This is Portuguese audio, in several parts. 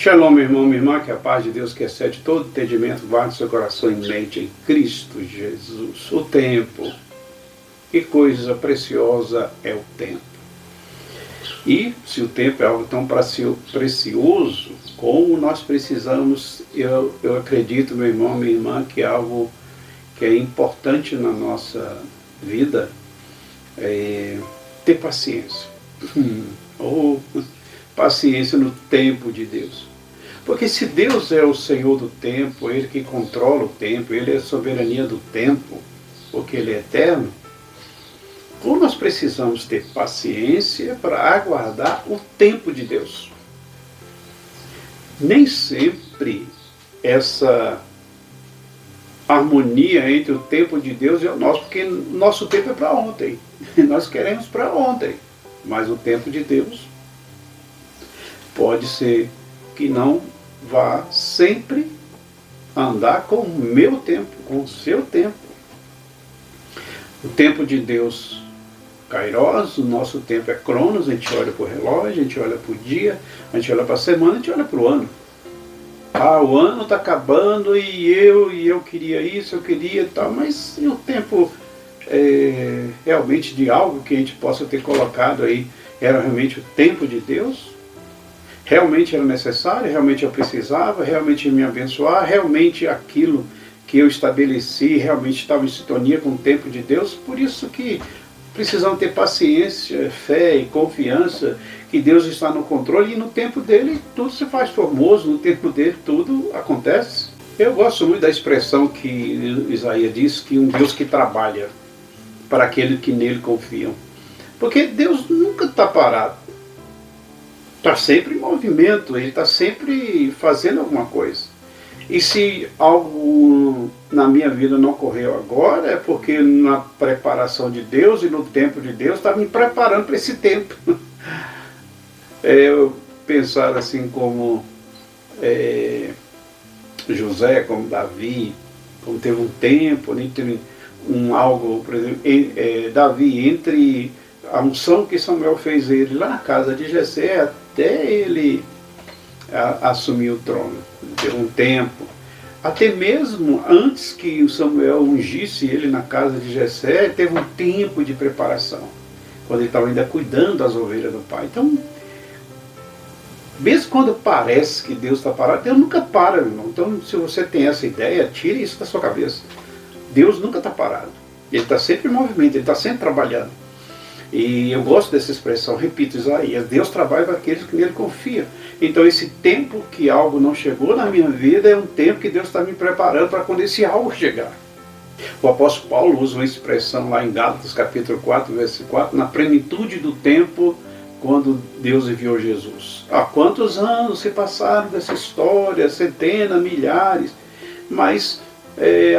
Shalom, meu irmão, minha irmã, que a paz de Deus que excede todo entendimento guarde seu coração e mente em Cristo Jesus. O tempo, que coisa preciosa é o tempo. E se o tempo é algo tão precioso, como nós precisamos, eu acredito, meu irmão, minha irmã, que é algo que é importante na nossa vida, ter paciência. Ou paciência no tempo de Deus. Porque se Deus é o Senhor do tempo, Ele que controla o tempo, Ele é a soberania do tempo, porque Ele é eterno, como nós precisamos ter paciência para aguardar o tempo de Deus. Nem sempre essa harmonia entre o tempo de Deus e o nosso, porque nosso tempo é para ontem. Nós queremos para ontem. Mas o tempo de Deus pode ser que não vá sempre andar com o meu tempo, com o seu tempo. O tempo de Deus, Kairos, o nosso tempo é Cronos, a gente olha para o relógio, a gente olha para o dia, a gente olha para a semana, a gente olha para o ano. Ah, o ano está acabando e eu queria isso, eu queria tal, mas e o tempo realmente de algo que a gente possa ter colocado aí, era realmente o tempo de Deus? Realmente era necessário, realmente eu precisava, realmente ia me abençoar, realmente aquilo que eu estabeleci realmente estava em sintonia com o tempo de Deus. Por isso que precisamos ter paciência, fé e confiança que Deus está no controle e no tempo dele tudo se faz formoso, no tempo dele tudo acontece. Eu gosto muito da expressão que Isaías diz, que um Deus que trabalha para aqueles que nele confiam. Porque Deus nunca está parado. Está sempre em movimento, Ele está sempre fazendo alguma coisa. E se algo na minha vida não ocorreu agora, é porque na preparação de Deus e no tempo de Deus está me preparando para esse tempo. Eu pensar assim como José, como Davi, como teve um tempo, entre algo, por exemplo, Davi, entre a unção que Samuel fez ele lá na casa de Jessé até ele assumir o trono. Teve um tempo. Até mesmo antes que o Samuel ungisse ele na casa de Jessé, teve um tempo de preparação, quando ele estava ainda cuidando das ovelhas do pai. Então, mesmo quando parece que Deus está parado, Deus nunca para, meu irmão. Então, se você tem essa ideia, tire isso da sua cabeça. Deus nunca está parado. Ele está sempre em movimento, Ele está sempre trabalhando. E eu gosto dessa expressão, repito, Isaías, Deus trabalha para aqueles que nele confiam. Então esse tempo que algo não chegou na minha vida é um tempo que Deus está me preparando para quando esse algo chegar. O apóstolo Paulo usa uma expressão lá em Gálatas capítulo 4, versículo 4, na plenitude do tempo, quando Deus enviou Jesus. Há quantos anos se passaram dessa história, centenas, milhares, mas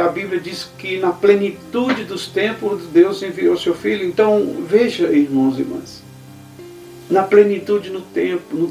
a Bíblia diz que na plenitude dos tempos Deus enviou seu Filho. Então veja, irmãos e irmãs, na plenitude no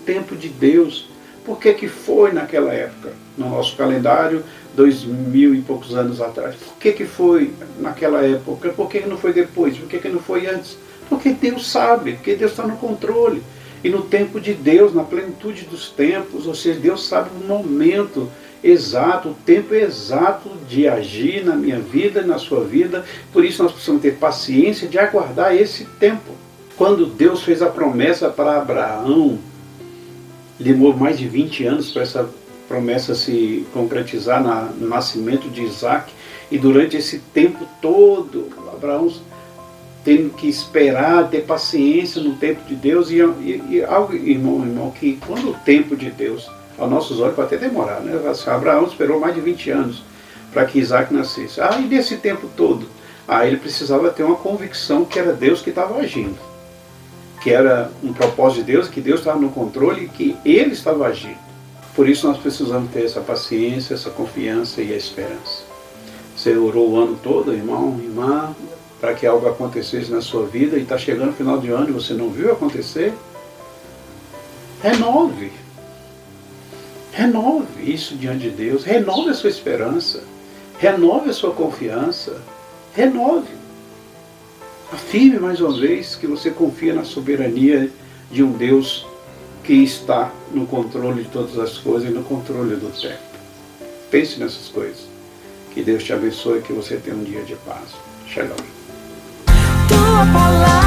tempo de Deus. Por que foi naquela época? No nosso calendário, 2000 e poucos anos atrás. Por que foi naquela época? Por que não foi depois? Por que não foi antes? Porque Deus sabe, porque Deus está no controle. E no tempo de Deus, na plenitude dos tempos, ou seja, Deus sabe o momento exato, o tempo exato de agir na minha vida, na sua vida. Por isso nós precisamos ter paciência de aguardar esse tempo. Quando Deus fez a promessa para Abraão, demorou mais de 20 anos para essa promessa se concretizar no nascimento de Isaac. E durante esse tempo todo, Abraão tendo que esperar, ter paciência no tempo de Deus. E algo, irmão, que quando o tempo de Deus, aos nossos olhos, pode até demorar, né? Abraão esperou mais de 20 anos para que Isaac nascesse. E nesse tempo todo, ele precisava ter uma convicção que era Deus que estava agindo, que era um propósito de Deus, que Deus estava no controle e que Ele estava agindo. Por isso nós precisamos ter essa paciência, essa confiança e a esperança. Você orou o ano todo, irmão, irmã, para que algo acontecesse na sua vida e está chegando o final de ano e você não viu acontecer? Renove isso diante de Deus, renove a sua esperança, renove a sua confiança, renove. Afirme mais uma vez que você confia na soberania de um Deus que que está no controle de todas as coisas e no controle do tempo. Pense nessas coisas. Que Deus te abençoe e que você tenha um dia de paz. Shalom. Tua palavra